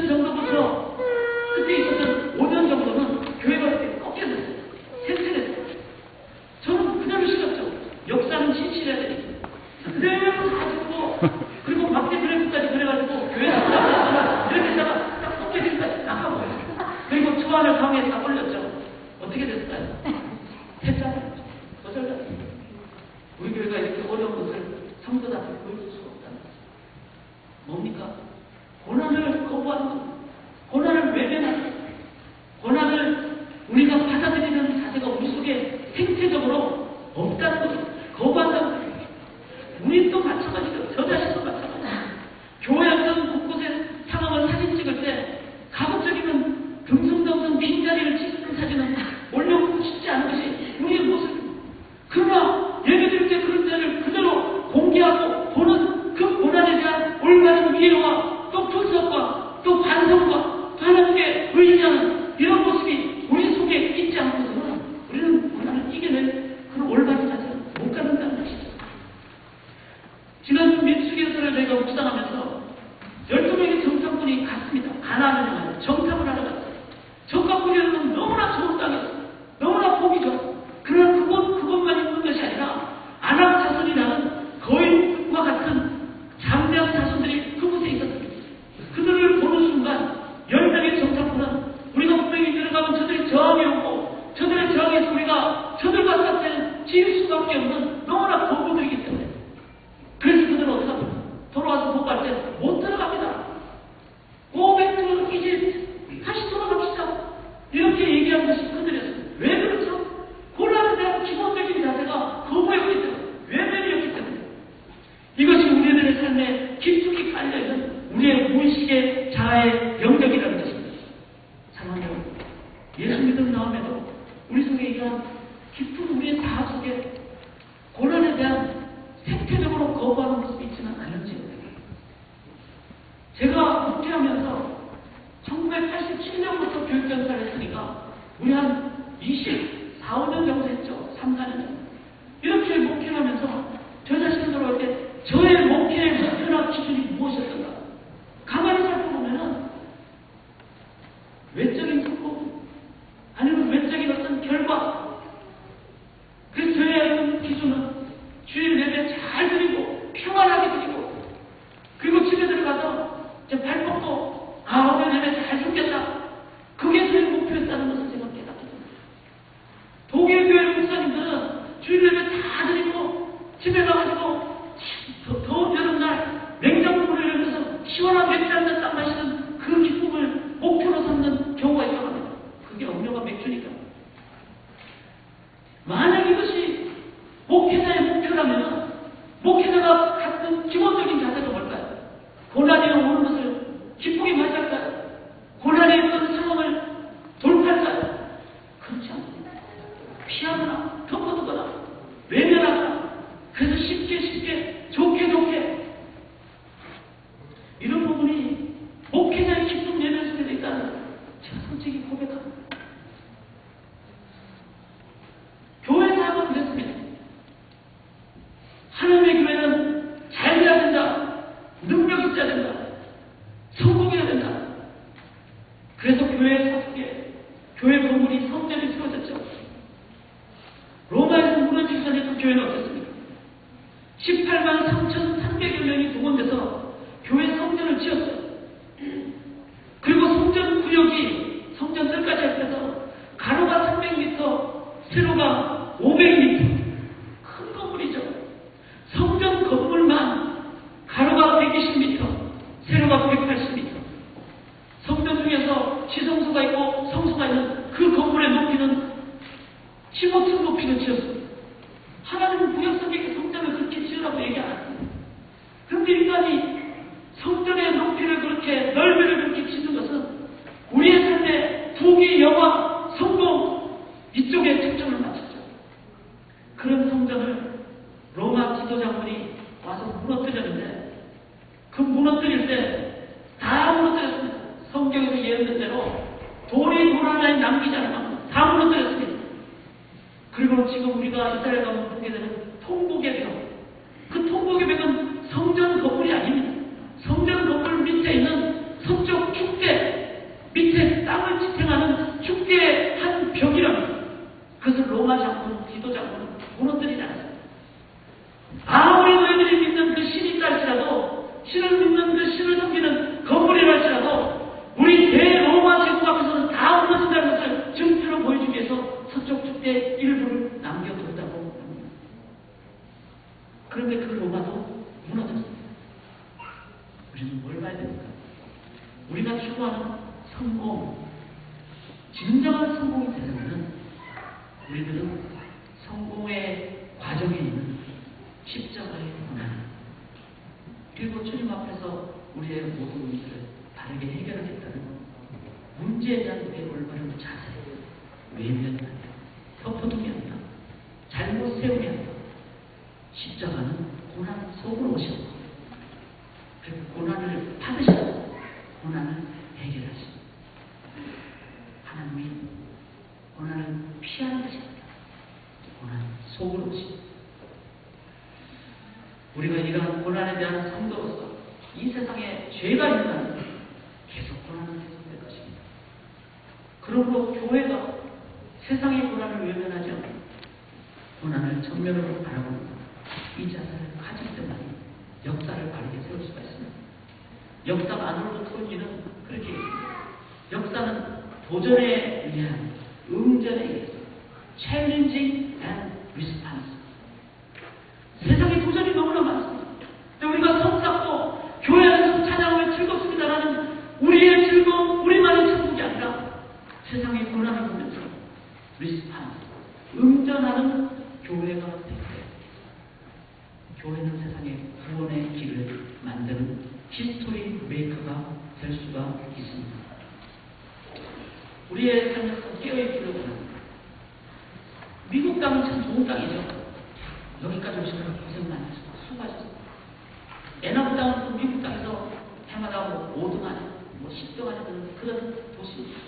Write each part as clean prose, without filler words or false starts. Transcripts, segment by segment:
2000년 정도부터 그때 있었던 5년 정도는 교회가 그렇게 꺾여졌어요. 쇠퇴됐어요. 저는 그대로 싫었죠. 역사는 진실해야 되니까. 그대로 가지고 그리고 막대 브레이크까지 그래가지고 교회에서 이렇게 했다가 딱 꺾여지기까지 나가버려요. 그리고 초안을 강의에 다 올렸죠. 어떻게 됐을까요? 했잖아요. 거절당했어요. 우리 교회가 이렇게 어려운 것을 성도들한테 보여줄 수가 없다는 거죠. 뭡니까? 고난을 거부하는 겁니다. 고난을 외면하는 겁니다. 고난을 우리가 받아들이는 자세가 우리 속에 생체적으로 없다는 거죠. 거부한다는 거죠. 우리 또 마찬가지죠. 저 자신도 마찬가지죠. 교회 어떤 곳곳에 상황을 사진 찍을 때 가급적이면 듬성듬성 빈자리를 찍는 사진은 올려놓고 싶지 않은 것이 우리의 모습입니다. 그러나 예배드릴 때 그런 자를 그대로 공개하고 보는 그 고난에 대한 올바른 이해와 또 분석과 또 반성과 또 하나님께 의지하는 이런 모습이 우리 속에 있지 않고서는 우리는 고난을 이겨낼 그런 올바른 자세를 못 갖는다는 것이죠. 지난 민수기에서를 저희가 묵상하면서 12명의 정탐꾼이 갔습니다. 가나안을 향하여 정탐을 하러 갔어요. 정탐꾼이라는 너무나 좋은 땅이었어요. 너무나 보기 좋았어요. 그러나 그것만 있는 것이 아니라 아낙 자손이라는 거인과 같은 장대한 자손들이 그곳에 있었습니다. 그들을 보는 순간 10명의 정탐꾼은 우리가 분명히 들어가면 저들이 저항해 오고 저들의 저항에서 우리가 저들과 같은 지을 수밖에 없는 너무나 거부들이기 때문에 그래서 그들은 어떻게 합니까? 돌아와서 보고할 때 못 들어갑니다. 고백도 이제 다시 돌아갑시다. 이렇게 얘기한 것이 그들이었습니다. 왜 그렇죠? 고난에 대한 기본적인 자세가 거부였기 때문에, 외면이었기 때문에. 이것이 우리들의 삶에 깊숙이 깔려있는 우리의 무의식의 자아의 영역이라는 것입니다. 사랑하는 여러분, 예수 믿음 나음에도 우리 속에 이러한 깊은 우리의 자아 속에 고난에 대한 생태적으로 거부하는 모습이 있지는 않은지. 제가 목회하면서 1987년부터 교육전사를 했으니까 우리 한 24, 5년 정도 했죠. 3, 4년 정도. 이렇게 목회를 하면서 저 자신을 돌아올 때 저의 목회의 목표나 기준이 무엇이었던가? 가만히 살펴보면은 외적인 성공 아니면 외적인 어떤 결과. 그래서 저의 기준은 주일 예배 잘 드리고 평안하게 드리고 그리고 집에 들어가서 발 뻗고 오늘 예배 잘 섬겼다. 그게 저의 목표였다는 것을 제가 깨닫게 됩니다. 독일 교회 목사님들은 주일 예배 다 드리고 집에 가가지고 더운 여름날 냉장고를 열면서 시원한 맥주 한잔 딱 마시는 그 기쁨을 목표로 삼는 경우가 있다고 합니다. 그게 음료가 맥주니까. 만약 이것이 목회자의 목표라면 목회자가 갖는 기본적인 자세가 뭘까요? 고난이 오는 것을 기쁘게 맞이할까요? 고난의 어떤 상황을 돌파할까요? 그렇지 않습니다. 피하거나 덮어두거나 외면하거나 그래서 쉽게 좋게 이런 부분이 목회자의 기쁨 내면 속에 있다는 걸 제가 솔직히 고백합니다. 교회 사역은 그랬습니다. 하나님의 교회는 잘 돼야 된다. 능력 있어야 된다. 성공해야 된다. 그래서 교회 사속에 교회 건물이 성전이 세워졌죠. 로마에서 무너지기 전에 그 교회는 어땠습니까? 18만 3,300여 명이 동원돼서 교회 성전을 지었어요. 그리고 성전 구역이 성전들까지 합해서 가로가 300m, 세로가 500m. 큰 건물이죠. 성전 건물만 가로가 120m, 세로가 180m. 성전 중에서 지성소가 있고 성소가 있는 그 건물의 높이는 15층 높이는 지었습니다. 하나님은 구약성경에 성전을 그렇게 지으라고 얘기 안 합니다. 그런데 인간이 성전의 높이를 그렇게 넓이를 그렇게 짓는 것은 우리의 삶의 부귀, 영화, 성공 이쪽에 초점을 맞췄죠. 그런 성전을 로마 지도자분이 와서 무너뜨렸는데 그 무너뜨릴 때 다 무너뜨렸습니다. 성경에서 예언된 대로 돌이 돌 하나에 남기지 않으면 다 무너뜨렸습니다. 그리고 지금 우리가 이스라엘 가면 보게 되는 통곡의 벽, 그 통곡의 벽은 성전 건물이 아닙니다. 성전 건물 밑에 있는 서쪽 축대 지도자는 무너뜨리지 않았습니다. 아무리 너희들이 믿는 그 신이 있다 할지라도, 신을 믿는 그 신을 섬기는 건물이라 할지라도 우리 대로마 제국 앞에서는 다 무너진다는 것을 증표로 보여주기 위해서 서쪽 축대 일부를 남겨뒀다고 합니다. 그런데 그 로마도 무너졌습니다. 우리는 뭘 봐야 됩니까? 우리가 추구하는 성공, 진정한 성공이 되려면 우리들은 성공의 과정에 있는 십자가의 고난, 그리고 주님 앞에서 우리의 모든 문제를 바르게 해결하겠다는 문제에 대한 우리의 올바른 자세, 외면이 아니라, 덮어둠이 아니라, 잘못 세움이 아니라, 십자가는 고난 속으로 오셨고, 그리고 고난을 받으셨고, 고난을 해결하십니다. 하나님이 고난을 피하는 것이 아니라 고난 속으로 오십니다. 우리가 이러한 고난에 대한 성도로서 이 세상에 죄가 있다면 계속 고난은 계속될 것입니다. 그러므로 교회가 세상의 고난을 외면하지 않고 고난을 정면으로 바라보는 이 자세를 가질 때만 역사를 바르게 세울 수가 있습니다. 역사가 안으로 틀어지는 그렇게 있습니다. 역사는 도전에 의한 응전에 의해서 challenging and response. 세상의 도전이 너무나 많습니다. 우리가 성사도 교회 안에서 찬양하면 즐겁습니다라는 우리의 즐거움, 우리만의 천국이 아니라 세상의 고난을 보면서 response, 응전하는 교회가 되어요. 교회는 세상의 구원의 길을 만드는 히스토리 메이커가 될 수가 있습니다. 우리의 삶에서 깨어있기를 원합니다. 미국 땅은 참 좋은 땅이죠. 여기까지 오시느라 고생 많으셨습니다. 수고하셨습니다. 애나부 땅은 미국 땅에서 해마다 5등 안에 10등 안에 드는 그런 도시입니다.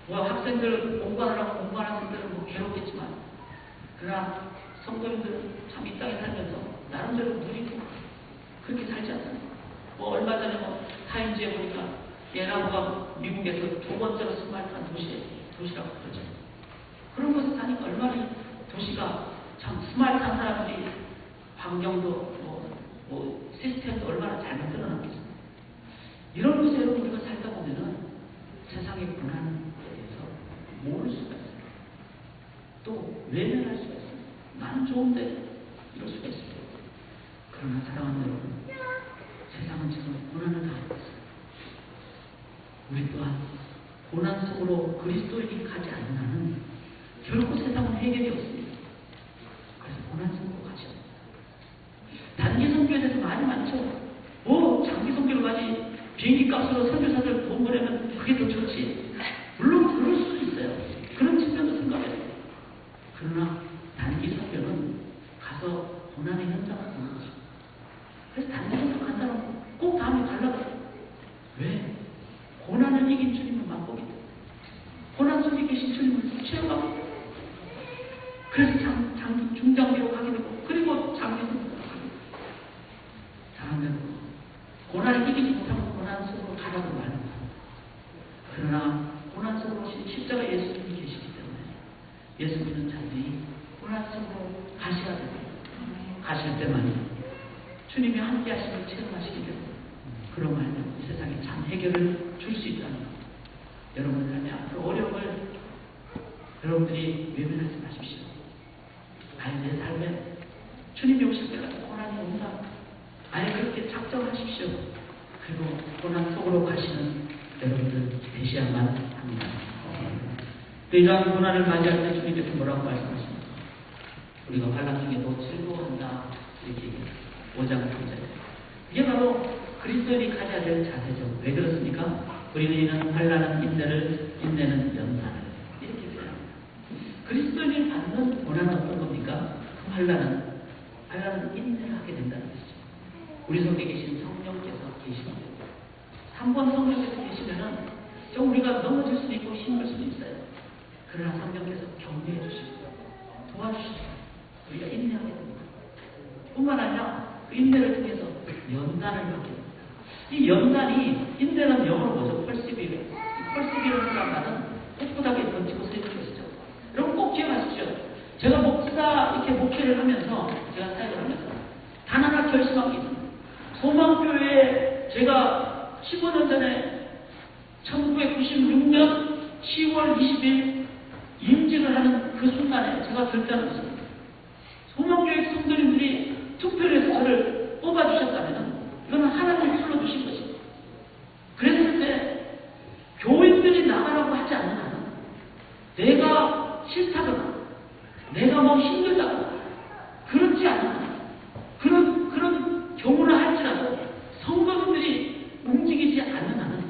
학생들 공부하느라고 공부하는 학생들은 괴롭겠지만, 그러나 성도님들은 참 이 땅에 살면서 나름대로 누리고 그렇게 살지 않습니까? 얼마 전에 타임즈에 보니까 애나부가 미국에서 두 번째로 스마트한 도시라고 그러죠. 그런 곳에 사니까 얼마나 이 도시가 참 스마트한 사람들이 환경도 시스템도 얼마나 잘 만들어놨겠습니까? 이런 곳에 여러분 우리가 살다 보면은 세상의 고난에 대해서 모를 수가 있어요. 또 외면할 수가 있어요. 나는 좋은데 이럴 수가 있어요. 그러나 사랑하는 여러분, 세상은 지금 고난을 당하고 있어요. 우리 또한 고난 속으로 그리스도인이 가지 않는 한은 결코 세상은 해결이 없습니다. 그래서 고난 속으로 가죠. 단기 선교에 대해서 말이 많죠. 장기 선교를 가지, 비행기 값으로 선교사들 돈 보내면 그게 더 좋지. 물론 그럴 수도 있어요. 그런 측면도 생각해요. 그러나 단기 선교는 가서 고난의 현장을 보는 거죠. 그래서 단기 선교 간다면 꼭 다음에 가려고. 왜? 고난을 이긴 주님을 맛보기 때문에. 고난 속에 계신 주님을 체험하기 때문에. 그래서 중장기로 가게 되고, 그리고 장기 선교로 가게 되고. 사랑하는 고난을 이기지 못하면 고난 속으로 가라고 말합니다. 그러나 고난 속으로 오신 십자가 예수님이 계시기 때문에 예수 믿는 자들이 고난 속으로 가셔야 됩니다. 가실 때만이 주님이 함께 하심을 체험하시게 되고, 그런 말면 이 세상에 참 해결을 줄 수 있다는 것. 여러분 삶에 앞으로 어려움을 여러분들이 외면하지 마십시오. 내 삶에 주님이 오실 때까지 고난이 온다. 그렇게 작정하십시오. 그리고 고난 속으로 가시는 여러분들 되셔야만 합니다. 이러한 고난을 맞이할 때 주님께서 뭐라고 말씀하십니까? 우리가 환난 중에도 즐거워한다. 이렇게 5장 3절. 이게 바로 그리스도인이 가져야 될 자세죠. 왜 그렇습니까? 우리는 환난은 인내를, 인내는 연산을. 이렇게 표현합니다. 그리스도인이 받는 고난은 어떤 겁니까? 그 환난은 인내를 하게 된다는 것이죠. 우리 속에 계신 성령께서 계시는 거예요. 3번 성령께서 계시면은 좀 우리가 넘어질 수도 있고 힘들 수도 있어요. 그러나 성령께서 격려해 주시고 도와주시고 우리가 인내하게 됩니다. 뿐만 아니라 그 인내를 통해서 연단을 받게 됩니다. 이 연단이, 인내는 영어로 뭐죠? perseverance. perseverance라는 말은 꿋꿋하게 버티고 서는 것이죠. 여러분 꼭 기억하십시오. 제가 목사 이렇게 목회를 하면서, 제가 사역을 하면서 단 하나 결심한 게 있습니다. 소망교회에 제가 15년 전에 1996년 10월 20일 임직을 하는 그 순간에 제가 결단을 했습니다. 소망교회 성도님들이 투표를 해서 저를 뽑아주셨다면 이거는 하나님이 불러주신 것입니다. 그랬을 때 교인들이 나가라고 하지 않는 한은 내가 싫다거나 내가 뭐 힘들다거나 그렇지 않는 한 그런 경우를 할지라도 성도님들이 움직이지 않는 한은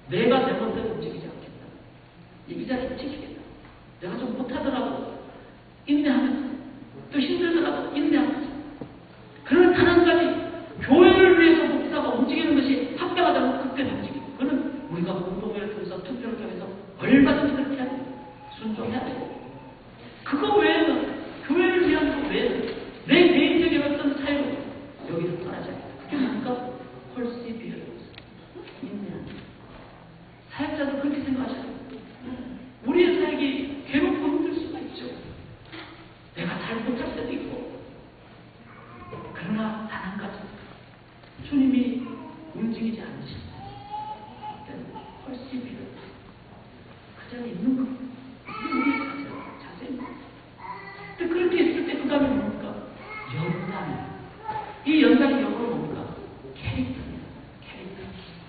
내가 내 멋대로 움직이지 않겠다. 이 자리를 지키겠다. 내가 좀 못하더라도 인내하면서 또 힘들더라도 인내하면서 그런 단 한 가지 교회를 위해서 목사가 움직이는 것이 합당하다면 그때 움직이고 그는 우리가 운동회를 통해서 투표를 통해서 얼마든지 그렇게 해야 돼요. 순종해야 돼요. 그거 외에는 교회를 위한 것 외에는 내 개인적인 어떤 사유로 여기를 떠나지 않아요. 그게 뭔가 펄시비어스 인내하는 사역자도 그렇게 생각하셔야 돼요. 우리의 사역이 괴롭고 힘들 수가 있죠. 내가 잘 못할 때도 있고. 그러나 단 한 가지 주님이 움직이지 않으신다. 그때는 펄시비어스 그 자리에 있는 것.